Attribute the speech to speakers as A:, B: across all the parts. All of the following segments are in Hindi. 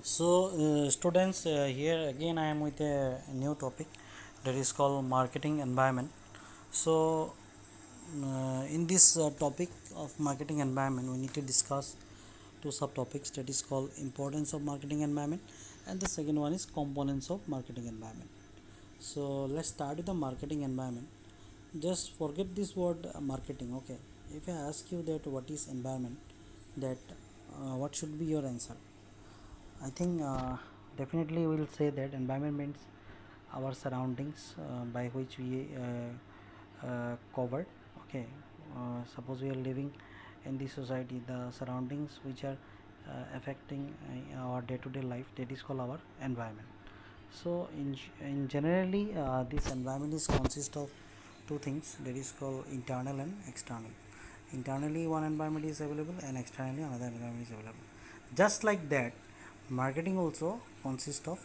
A: Students, here again I am with a new topic that is called marketing environment. So, in this topic of marketing environment, we need to discuss two subtopics that is called importance of marketing environment, and the second one is components of marketing environment. So, let's start with the marketing environment. Just forget this word marketing, okay? If I ask you that what is environment, that what should be your answer? I think definitely we'll say that environment means our surroundings by which we covered. Okay, suppose we are living in the society, the surroundings which are affecting our day-to-day life, that is called our environment. So in generally this environment is consist of two things, that is called internal and external. Internally one environment is available and externally another environment is available. Just like that, marketing also consists of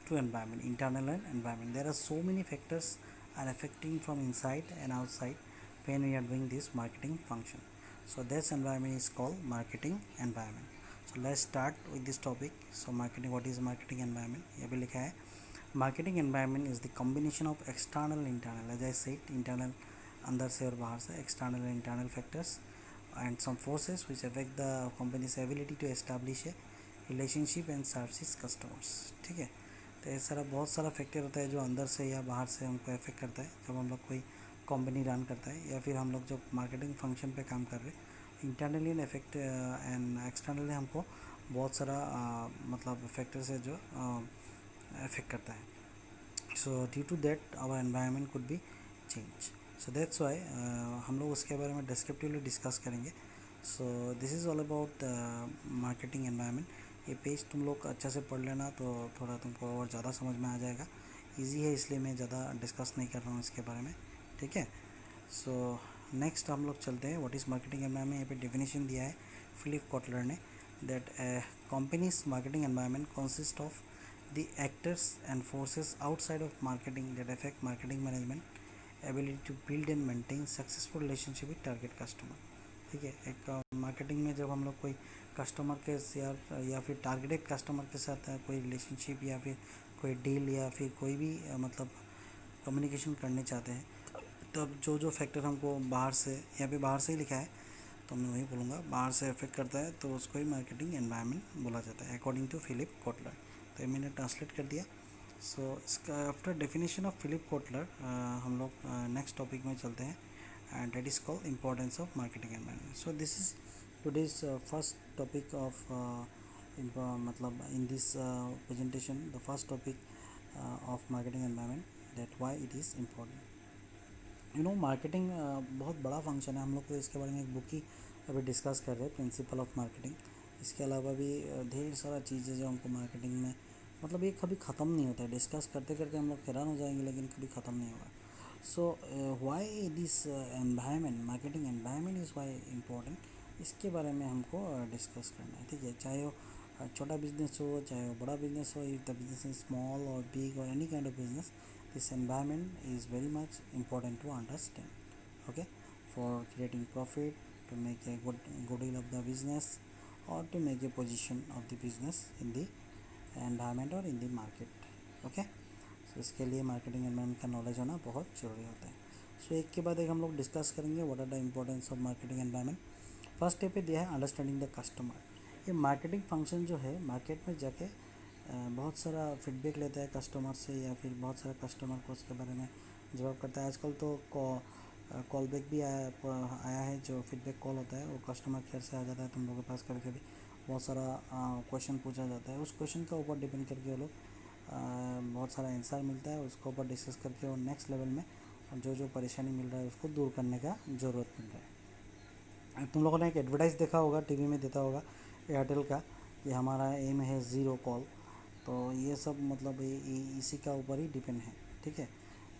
A: two environment, internal and environment. There are so many factors are affecting from inside and outside when we are doing this marketing function. So this environment is called marketing environment. So let's start with this topic. So marketing, what is marketing environment? यहाँ पे लिखा है marketing environment is the combination of external and internal. As I said, internal अंदर से और बाहर से, external and internal factors and some forces which affect the company's ability to establish a relationship and service its customers. ठीक है, तो ये सारा बहुत सारा फैक्टर होता है जो अंदर से या बाहर से हमको अफेक्ट करता है जब हम लोग कोई कंपनी रन करता है या फिर हम लोग जो मार्केटिंग फंक्शन पे काम कर रहे हैं। इंटरनली इफेक्ट एंड एक्सटर्नली हमको बहुत सारा मतलब फैक्टर्स है जो अफेक्ट करता है। So due to that our environment could be change. So that's why हम लोग उसके बारे में डिस्क्रिप्टिवली डिस्कस करेंगे। So this is all about marketing environment. ये पेज तुम लोग अच्छा से पढ़ लेना तो थोड़ा तुमको और ज़्यादा समझ में आ जाएगा। इजी है इसलिए मैं ज़्यादा डिस्कस नहीं कर रहा हूँ इसके बारे में, ठीक है। सो नेक्स्ट हम लोग चलते हैं, व्हाट इज़ मार्केटिंग एनवायरनमेंट। यहाँ पे डेफिनेशन दिया है फिलिप कॉटलर ने, that companies marketing environment consist of the actors and forces outside of marketing that affect marketing management ability to build and maintain successful relationship with target customer. ठीक है, एक मार्केटिंग में जब हम लोग कोई कस्टमर के साथ या फिर टारगेटेड कस्टमर के साथ कोई रिलेशनशिप या फिर कोई डील या फिर कोई भी मतलब कम्युनिकेशन करने चाहते हैं, तब जो जो फैक्टर हमको बाहर से, यहाँ पे बाहर से ही लिखा है तो मैं वही बोलूँगा, बाहर से अफेक्ट करता है तो उसको ही मार्केटिंग एनवायरनमेंट बोला जाता है अकॉर्डिंग टू फिलिप कोटलर। तो ये मैंने ट्रांसलेट कर दिया। सो इसका after definition of Philip Kotler हम लोग नेक्स्ट टॉपिक में चलते हैं, and that is called importance of marketing environment. So this is today's first topic of मतलब in this presentation, the first topic of marketing environment, that why it is important. You know marketing बहुत बड़ा फंक्शन है। हम लोग तो इसके बारे में एक बुक ही अभी डिस्कस कर रहे हैं, प्रिंसिपल ऑफ मार्केटिंग। इसके अलावा भी ढेर सारा चीज़ें जो हमको मार्केटिंग में मतलब ये कभी ख़त्म नहीं होता है। डिस्कस करते करते हम लोग हैरान हो जाएंगे लेकिन कभी ख़त्म नहीं होगा। So why this environment, marketing environment is why important, इसके बारे में हमको डिस्कस करना है, ठीक है। चाहे वो छोटा बिजनेस हो, चाहे वो बड़ा बिजनेस हो, if the business is small और बिग और any kind of business, this environment is very much important to understand, okay, for creating profit, to make a goodwill of the business, or to make a position of the business in the environment or in the market, okay। so इसके लिए मार्केटिंग एनवायरनमेंट का नॉलेज होना बहुत ज़रूरी होता है। सो एक के बाद एक हम लोग डिस्कस करेंगे what are the importance of marketing environment. First step पे दिया है अंडरस्टैंडिंग द कस्टमर। ये मार्केटिंग फंक्शन जो है मार्केट में जाके बहुत सारा फीडबैक लेता है कस्टमर से या फिर बहुत सारा कस्टमर को उसके बारे में जवाब करता है। आजकल तो कॉल बैक भी आया है, जो फीडबैक कॉल होता है वो कस्टमर केयर से आ जाता है तुम लोगों के पास। कभी कभी बहुत सारा क्वेश्चन पूछा जाता है, उस क्वेश्चन के ऊपर डिपेंड करके वो लोग बहुत सारा आंसर मिलता है, उसके ऊपर डिस्कस करके वो नेक्स्ट लेवल में जो जो परेशानी मिल रहा है उसको दूर करने का ज़रूरत मिल रहा है। तुम लोगों ने एक एडवर्टाइज़ देखा होगा, टीवी में देता होगा एयरटेल का, कि हमारा एम है ज़ीरो कॉल। तो ये सब मतलब इसी का ऊपर ही डिपेंड है, ठीक है।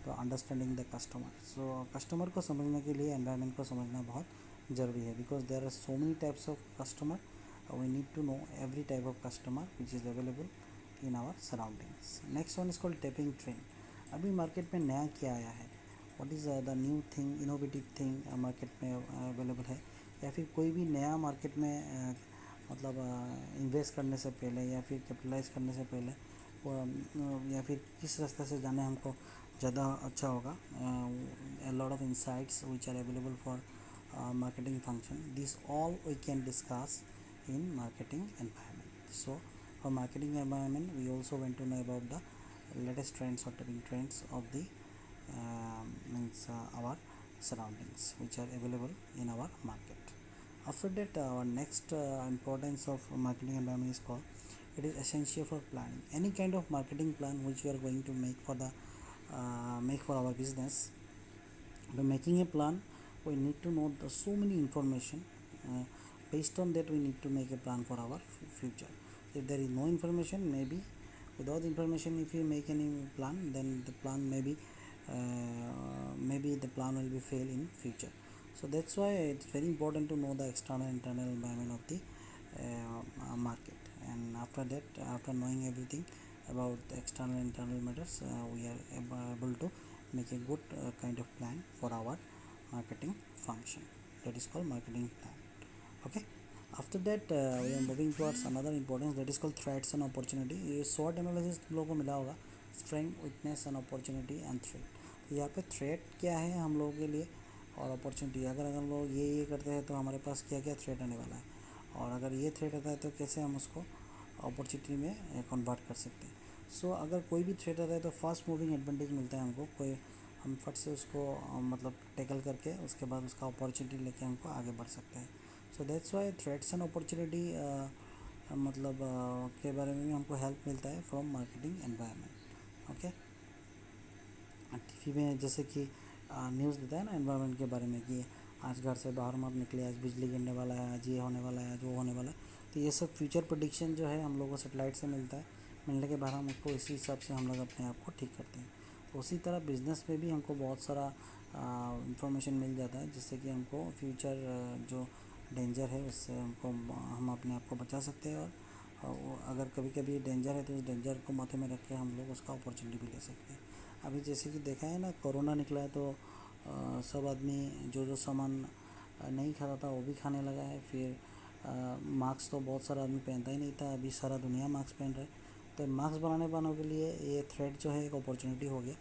A: तो understanding the customer, so customer को समझने के लिए एनवायरनमेंट को समझना बहुत ज़रूरी है, because there are so many types of customer, we need to know every type of customer which is available in our surroundings. Next one is called tapping trend. अभी मार्केट में नया क्या आया है, what is the new thing, innovative thing market में अवेलेबल है, या फिर कोई भी नया मार्केट में मतलब इन्वेस्ट करने से पहले या फिर कैपिटलाइज करने से पहले या फिर किस रास्ते से जाने हमको ज़्यादा अच्छा होगा. A lot of insights which are available for marketing function. These all we can discuss in marketing environment. So for marketing environment, we also want to know about the latest trends or tipping trends of the means our surroundings which are available in our market. After that, our next importance of marketing environment is called, it is essential for planning any kind of marketing plan which we are going to make for the make for our business. By making a plan, we need to know the so many information. Based on that, we need to make a plan for our future. If there is no information, maybe without information, if you make any plan, then the plan maybe the plan will be fail in future. So that's why it's very important to know the external internal environment of the market. And after that, after knowing everything about the external internal matters, we are able to make a good kind of plan for our marketing function. That is called marketing plan. Okay. After that, we are moving towards another importance, that is called threats and opportunity. ये SWOT एनालिसिस तुम लोगों को मिला होगा, strength, weakness and opportunity and threat. यहाँ पे थ्रेट क्या है हम लोगों के लिए और अपॉर्चुनिटी, अगर हम लोग ये करते हैं तो हमारे पास क्या क्या थ्रेट आने वाला है, और अगर ये थ्रेट आता है तो कैसे हम उसको अपॉर्चुनिटी में कन्वर्ट कर सकते हैं. सो अगर कोई भी थ्रेट आता है तो फास्ट मूविंग एडवांटेज मिलता है हमको, कोई हम फट से उसको मतलब टैकल करके उसके बाद उसका अपॉर्चुनिटी लेके हमको आगे बढ़ सकते हैं. सो that's Y threats and opportunity मतलब के बारे में भी हमको हेल्प मिलता है from marketing environment. Okay. TV में जैसे कि न्यूज़ देता है ना एनवायरनमेंट के बारे में कि आज घर से बाहर मत निकले, आज बिजली गिरने वाला है, आज ये होने वाला है, आज वो होने वाला है. तो ये सब फ्यूचर प्रेडिक्शन जो है हम लोगों को सेटेलाइट से मिलता है. मिलने के बाद हम उसको इसी हिसाब से हम लोग अपने आप को ठीक करते हैं. तो उसी तरह बिज़नेस में भी हमको बहुत सारा इंफॉर्मेशन मिल जाता है जिससे कि हमको फ्यूचर जो डेंजर है उससे हमको हम अपने आप को बचा सकते हैं. और अगर कभी कभी डेंजर है तो उस डेंजर को माथे में रख के हम लोग उसका अपॉर्चुनिटी भी ले सकते हैं. अभी जैसे कि देखा है ना, कोरोना निकला है तो सब आदमी जो सामान नहीं खाता था वो भी खाने लगा है. फिर मास्क तो बहुत सारा आदमी पहनता ही नहीं था, अभी सारा दुनिया मास्क पहन रहा है. तो मास्क बनाने वालों के लिए ये थ्रेड जो है एक अपॉर्चुनिटी हो गया,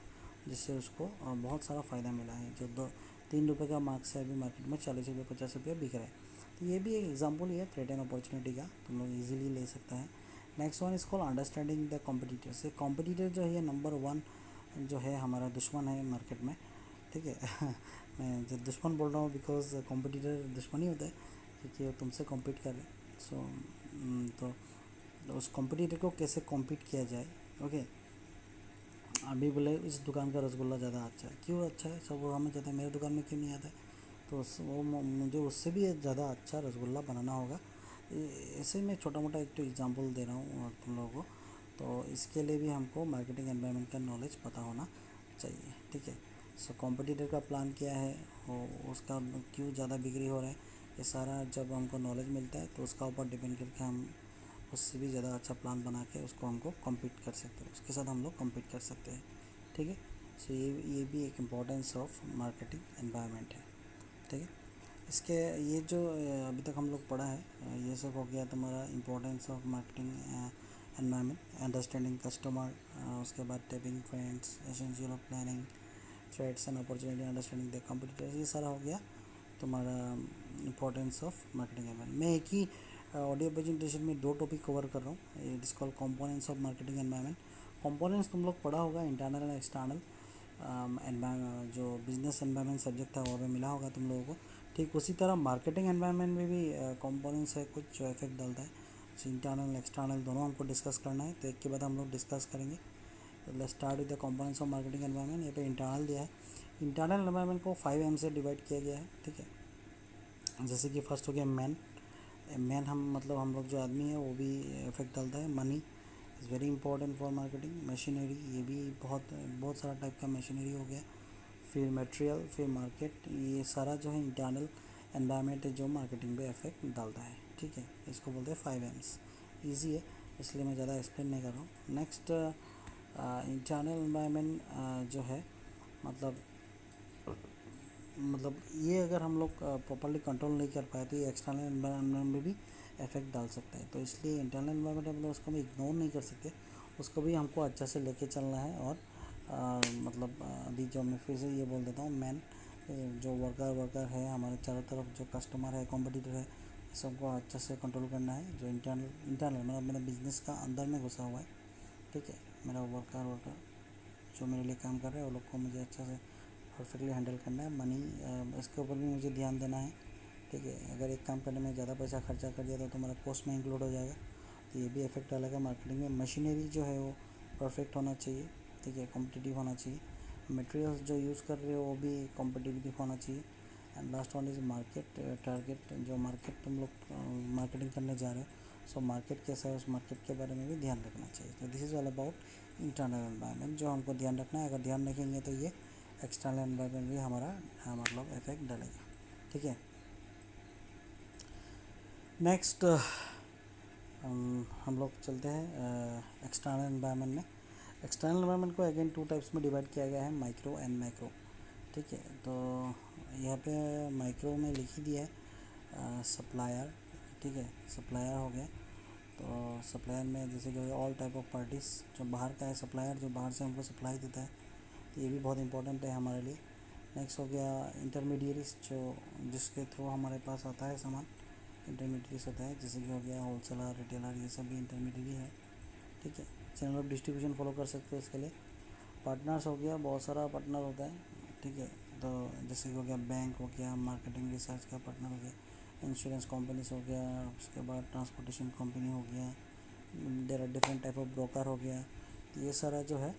A: जिससे उसको बहुत सारा फ़ायदा मिला है. जो 2-3 रुपये का मास्क है अभी मार्केट में 40 रुपये 50 रुपये बिक रहा है. तो ये भी एक एग्जाम्पल ही है थ्रेड एंड अपॉर्चुनिटी का, तुम लोग ईजिली ले सकता है. Next one is call understanding the competitors. ये कॉम्पिटिटर जो है नंबर 1 जो है हमारा दुश्मन है मार्केट में. ठीक है. मैं जब दुश्मन बोल रहा हूँ बिकॉज कॉम्पिटिटर दुश्मन ही होता है क्योंकि वो तुमसे कॉम्पीट कर रहे. सो तो उस कॉम्पिटिटर को कैसे कॉम्पीट किया जाए. ओके. अभी बोले इस दुकान का रसगुल्ला ज़्यादा अच्छा है, क्यों अच्छा है, सब हमें ज़्यादा मेरे दुकान में क्यों नहीं आता है. तो वो मुझे उससे भी ज़्यादा अच्छा रसगुल्ला बनाना होगा. ऐसे मैं छोटा मोटा एक तो एग्जांपल दे रहा हूँ तुम लोगों को. तो इसके लिए भी हमको मार्केटिंग एनवायरनमेंट का नॉलेज पता होना चाहिए. ठीक है. सो कॉम्पिटिटर का प्लान क्या है, उसका क्यों ज़्यादा बिक्री हो रहा है, ये सारा जब हमको नॉलेज मिलता है तो उसका ऊपर डिपेंड करके हम उससे भी ज़्यादा अच्छा प्लान बना के उसको हमको कम्पीट कर सकते हैं, उसके साथ हम लोग कम्पीट कर सकते हैं. ठीक है. सो ये भी एक इम्पोर्टेंस ऑफ मार्केटिंग एनवायरनमेंट है. ठीक है. इसके ये जो अभी तक हम लोग पढ़ा है ये सब हो गया तुम्हारा importance of marketing environment, understanding customer, उसके बाद tapping trends, essential of planning, threats and opportunity, understanding the competitors. ये सारा हो गया तुम्हारा इम्पोर्टेंस ऑफ मार्केटिंग एनवायरनमेंट. मैं एक ही ऑडियो प्रेजेंटेशन में 2 टॉपिक कवर कर रहा हूँ. It is called components of marketing environment. Components तुम लोग पढ़ा होगा, इंटरनल एंड एक्सटर्नल. जो बिजनेस एनवायरनमेंट सब्जेक्ट था वो भी मिला होगा तुम लोगों को. ठीक उसी तरह मार्केटिंग एनवायरनमेंट में भी कंपोनेंट्स है कुछ जो इफेक्ट डालता है. इंटरनल एक्सटर्नल दोनों हमको डिस्कस करना है, तो एक के बाद हम लोग डिस्कस करेंगे. Let's start with the components of marketing environment. यहाँ पे इंटरनल दिया है. इंटरनल एनवायरनमेंट को 5M से डिवाइड किया गया है. ठीक है. जैसे कि फर्स्ट हो गया मैन हम मतलब हम लोग जो आदमी है वो भी इफेक्ट डालता है. Money is very important for marketing. Machinery, ये भी बहुत सारा टाइप का मशीनरी हो गया. फिर मटेरियल, फिर मार्केट, ये सारा जो है इंटरनल एनवायरनमेंट है जो मार्केटिंग पे इफेक्ट डालता है. ठीक है. इसको बोलते हैं 5Ms. ईजी है इसलिए मैं ज़्यादा एक्सप्लेन नहीं कर रहा हूँ. नेक्स्ट इंटरनल एनवायरनमेंट जो है मतलब मतलब ये अगर हम लोग प्रॉपरली कंट्रोल नहीं कर पाए तो ये एक्सटर्नल एनवायरनमेंट में भी इफेक्ट डाल सकता है। तो इसलिए इंटरनल एनवायरनमेंट मतलब उसको हम इग्नोर नहीं कर सकते, उसको भी हमको अच्छा से लेके चलना है। और मतलब अभी जो मैं फिर से ये बोल देता हूँ, मैन जो वर्कर है हमारे चारों तरफ, जो कस्टमर है, कॉम्पिटिटर है, सबको अच्छा से कंट्रोल करना है। जो इंटरनल मतलब मेरा बिजनेस का अंदर में घुसा हुआ है, ठीक है, मेरा वर्कर जो मेरे लिए काम कर रहे हैं वो लोग को मुझे अच्छा से परफेक्टली हैंडल करना है। मनी इसके ऊपर भी मुझे ध्यान देना है, ठीक है। अगर एक काम करने में ज़्यादा पैसा खर्चा कर दिया तो हमारा कॉस्ट में इंक्लूड हो जाएगा, तो ये भी इफेक्ट डालेगा मार्केटिंग में। मशीनरी जो है वो परफेक्ट होना चाहिए, ठीक है, कॉम्पिटिटिव होना चाहिए। मटेरियल्स जो यूज़ कर रहे हो वो भी कॉम्पिटिटिव होना चाहिए। And last one is market target, जो मार्केट तुम लोग मार्केटिंग करने जा रहे हो, सो मार्केट कैसा है उस मार्केट के बारे में भी ध्यान रखना चाहिए। तो this is all about internal environment जो हमको ध्यान रखना है। अगर ध्यान रखेंगे तो ये एक्सटर्नल एनवायरनमेंट भी हमारा मतलब इफेक्ट डालेगा, ठीक है। नेक्स्ट हम लोग चलते हैं एक्सटर्नल एनवायरनमेंट में। एक्सटर्नल एनवायरनमेंट को अगेन टू टाइप्स में डिवाइड किया गया है, माइक्रो एंड मैक्रो, ठीक है। तो यहाँ पे माइक्रो में लिख ही दिया है सप्लायर, ठीक है, सप्लायर हो गया। तो सप्लायर में जैसे कि ऑल टाइप ऑफ पार्टीज़, जो बाहर का है सप्लायर, जो बाहर से हमको सप्लाई देता है, तो ये भी बहुत इंपॉर्टेंट है हमारे लिए। नेक्स्ट हो गया इंटरमीडिएरीज, जो जिसके थ्रू हमारे पास आता है सामान, इंटरमीडिएरीज होता है, जैसे कि हो गया होलसेलर, रिटेलर, ये सब भी इंटरमीडिएरी है, ठीक है। चैनल ऑफ डिस्ट्रीब्यूशन फॉलो कर सकते हो इसके लिए। पार्टनर्स हो गया, बहुत सारा पार्टनर होता है, ठीक है। तो जैसे कि हो गया बैंक हो गया, मार्केटिंग रिसर्च का पार्टनर हो गया, इंश्योरेंस कंपनीज हो गया, उसके बाद ट्रांसपोर्टेशन कंपनी हो गया, there are different type of broker हो गया। तो ये सारा जो है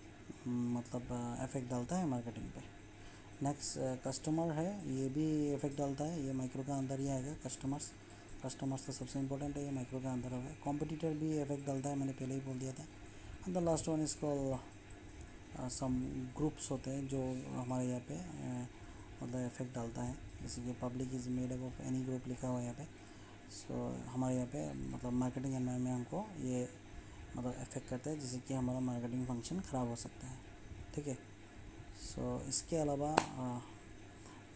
A: मतलब इफेक्ट डालता है मार्केटिंग पे। नेक्स्ट कस्टमर है, ये भी इफेक्ट डालता है, ये माइक्रो का अंदर ही आएगा। कस्टमर्स तो सबसे इंपॉर्टेंट है, ये माइक्रो का अंदर होगा। कॉम्पिटिटर भी इफेक्ट डालता है, मैंने पहले ही बोल दिया था। एंड द लास्ट वन इसको सम ग्रुप्स होते हैं जो हमारे यहाँ पे मतलब इफेक्ट डालता है, जैसे कि public is made up of any group लिखा हुआ है यहाँ पे। सो हमारे यहाँ पे मतलब मार्केटिंग एनवायरनमेंट में हमको ये मतलब इफेक्ट करता है, जिससे कि हमारा मार्केटिंग फंक्शन ख़राब हो सकता है, ठीक है। सो इसके अलावा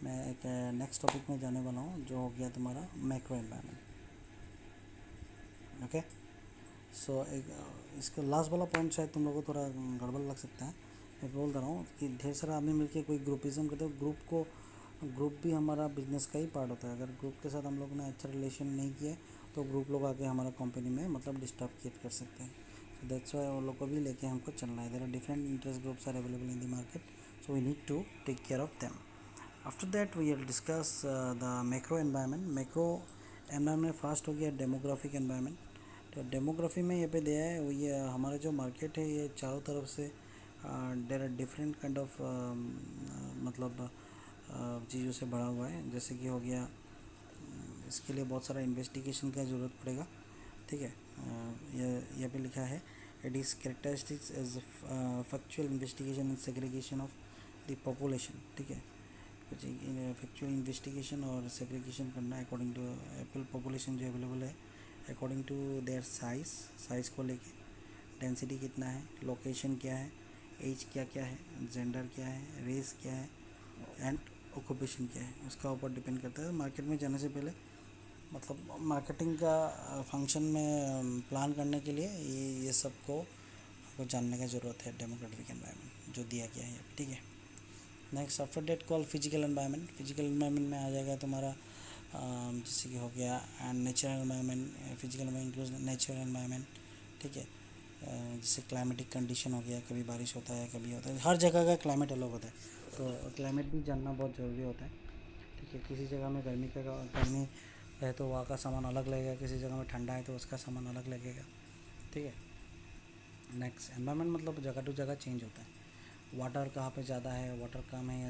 A: मैं एक नेक्स्ट टॉपिक में जाने वाला हूँ, जो हो गया तुम्हारा मैक्रो एनवायरनमेंट, ओके। सो एक इसका लास्ट वाला पॉइंट शायद तुम लोगों को थोड़ा गड़बड़ लग सकता है। मैं बोल रहा हूँ कि ढेर सारा आदमी मिलके कोई ग्रुपिज़म करते हो, ग्रुप भी हमारा बिजनेस का ही पार्ट होता है। अगर ग्रुप के साथ हम लोग ने अच्छा रिलेशन नहीं किया तो ग्रुप लोग आके हमारा कंपनी में मतलब डिस्टर्ब क्रिएट कर सकते हैं। सो दैट्स वाई उन लोग को भी लेके हमको चलना है। There are different interest groups are available in the market, so we need to take care of them. After that we will discuss the macro environment. Macro environment first हो गया डेमोग्राफिक एनवायरनमेंट। तो डेमोग्राफी में ये पे दिया है, वो ये हमारा जो मार्केट है ये चारों तरफ से there are different kind of मतलब चीज़ों से भरा हुआ है। जैसे कि हो गया इसके लिए बहुत सारा इन्वेस्टिगेशन का ज़रूरत पड़ेगा, ठीक है। ये पे लिखा है it is characteristics as factual investigation and segregation of the population, ठीक है। कुछ फैक्चुअल इन्वेस्टिगेशन और सेग्रीगेशन करना है अकॉर्डिंग टू एप्पल पॉपुलेशन जो अवेलेबल है, अकॉर्डिंग टू देयर साइज़ को लेके, डेंसिटी कितना है, लोकेशन क्या है, एज क्या क्या है, जेंडर क्या है, रेस क्या है, एंड ऑक्यूपेशन क्या है, उसका ऊपर डिपेंड करता है। मार्केट में जाने से पहले मतलब मार्केटिंग का फंक्शन में प्लान करने के लिए ये सब को जानने का ज़रूरत है, डेमोक्रेटिक एनवायरनमेंट जो दिया गया है, ठीक है। Next after that call physical environment. Physical environment में आ जाएगा तुम्हारा जैसे कि हो गया एंड नेचुरल एनवायरनमेंट। फिजिकल में इंक्लूड नेचुरल एनवायरनमेंट, ठीक है। जैसे क्लाइमेटिक कंडीशन हो गया, कभी बारिश होता है, कभी होता है, हर जगह का क्लाइमेट अलग होता है, तो क्लाइमेट भी जानना बहुत ज़रूरी होता है, ठीक है। किसी जगह में गर्मी है तो वहाँ का सामान अलग लगेगा, किसी जगह में ठंडा है तो उसका सामान अलग लगेगा, ठीक है। नेक्स्ट एनवायरनमेंट मतलब जगह टू जगह चेंज होता है। वाटर कहाँ पे ज़्यादा है, वाटर कम है या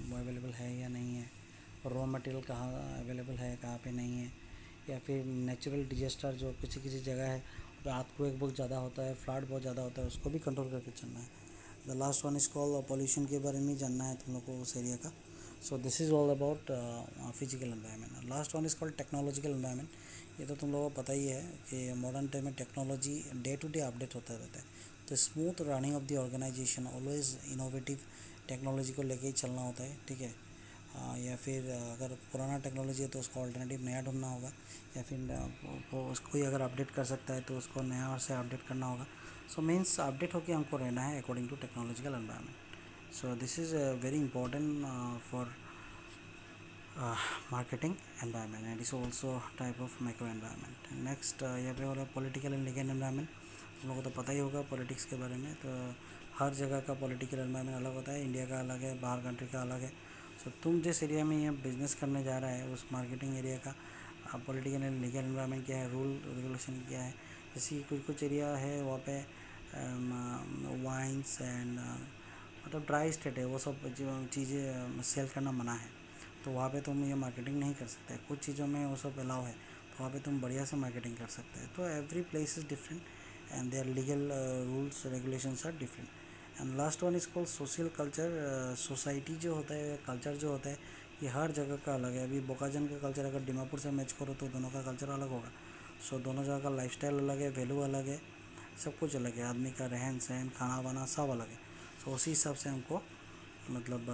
A: वो अवेलेबल है या नहीं है, रॉ मटेरियल कहाँ अवेलेबल है, कहाँ पे नहीं है, या फिर नेचुरल डिजास्टर जो किसी किसी जगह है, रात को एक बहुत ज़्यादा होता है, फ्लड बहुत ज़्यादा होता है, उसको भी कंट्रोल करके चलना है। The last one is call pollution के बारे में जानना है तुम लोग को उस एरिया का। So this is all about physical environment. Last one is called technological environment. ये तो तुम लोगों को पता ही है कि मॉडर्न टाइम में technology day to day update होता रहता है, तो smooth running of the organization always innovative technology को लेके ही चलना होता है, ठीक है। या फिर अगर पुराना टेक्नोलॉजी है तो उसको ऑल्टरनेटिव नया ढूंढना होगा, या फिर उसको कोई अगर अपडेट कर सकता है तो उसको नया और से अपडेट करना होगा. सो मीन्स अपडेट होकर हमको रहना है according to technological environment. So this is very important for marketing environment, and is also type of macro environment. Next यहाँ पे हो रहा है पॉलिटिकल एंड लीगल एनवायरनमेंट. हम लोगों को तो पता ही होगा पॉलिटिक्स के बारे में. तो हर जगह का पॉलिटिकल एनवायरनमेंट अलग होता है. इंडिया का अलग है, बाहर कंट्री का अलग है. सो तुम जिस एरिया में ये बिज़नेस करने जा रहा है उस मार्केटिंग एरिया का पॉलिटिकल एंड लीगल एनवायरनमेंट क्या है, रूल रेगुलेशन क्या है. जैसे कुछ कुछ एरिया है वहाँ पे वाइन्स एंड मतलब ड्राई स्टेट है, वो सब जो चीज़ें सेल करना मना है. तो वहाँ पे तुम ये मार्केटिंग नहीं कर सकते. कुछ चीज़ों में वो सब अलाउ है तो वहाँ पे तुम बढ़िया से मार्केटिंग कर सकते हैं. तो every place is different and their legal rules regulations are different. And last one is called social culture. Society जो होता है, कल्चर जो होता है, ये हर जगह का अलग है. अभी बोकाजन का कल्चर अगर दिमापुर से मैच करो तो दोनों का कल्चर अलग होगा. सो दोनों जगह का लाइफस्टाइल अलग है, वैल्यू अलग है, सब कुछ अलग है. आदमी का रहन सहन, खाना वाना सब अलग है. सो उसी हिसाब से हमको मतलब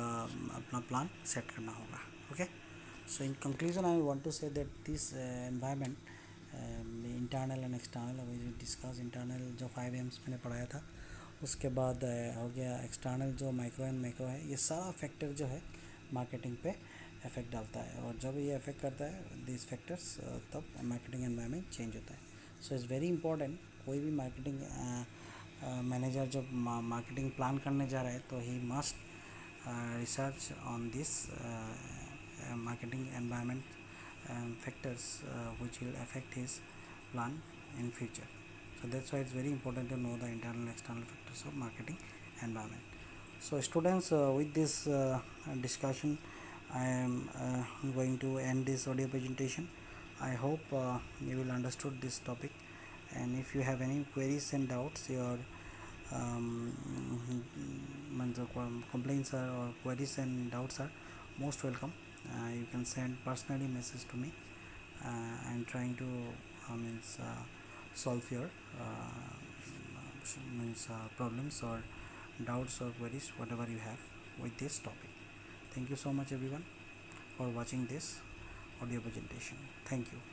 A: अपना प्लान सेट करना होगा. Okay. So in conclusion I want to say that this environment internal and external. अभी जो डिस्कस इंटरनल जो 5 एम्स मैंने पढ़ाया था, उसके बाद हो गया एक्सटर्नल जो माइक्रो एंड मैक्रो है. ये सारा फैक्टर जो है मार्केटिंग पे इफेक्ट डालता है, और जब ये इफेक्ट करता है दिस फैक्टर्स तब मार्केटिंग एनवायरनमेंट चेंज होता है. So is very important. कोई भी मार्केटिंग मैनेजर जब मार्केटिंग प्लान करने जा रहा है तो he must research on this marketing environment factors which will affect his plan in future. So that's why it's very important to know the internal and external factors of marketing environment. So students, with this discussion I am going to end this audio presentation. I hope you will understood this topic, and if you have any queries and doubts, your complaints are, or queries and doubts are most welcome. You can send personally message to me. I'm trying to solve your problems or doubts or queries whatever you have with this topic. Thank you so much everyone for watching this audio presentation. Thank you.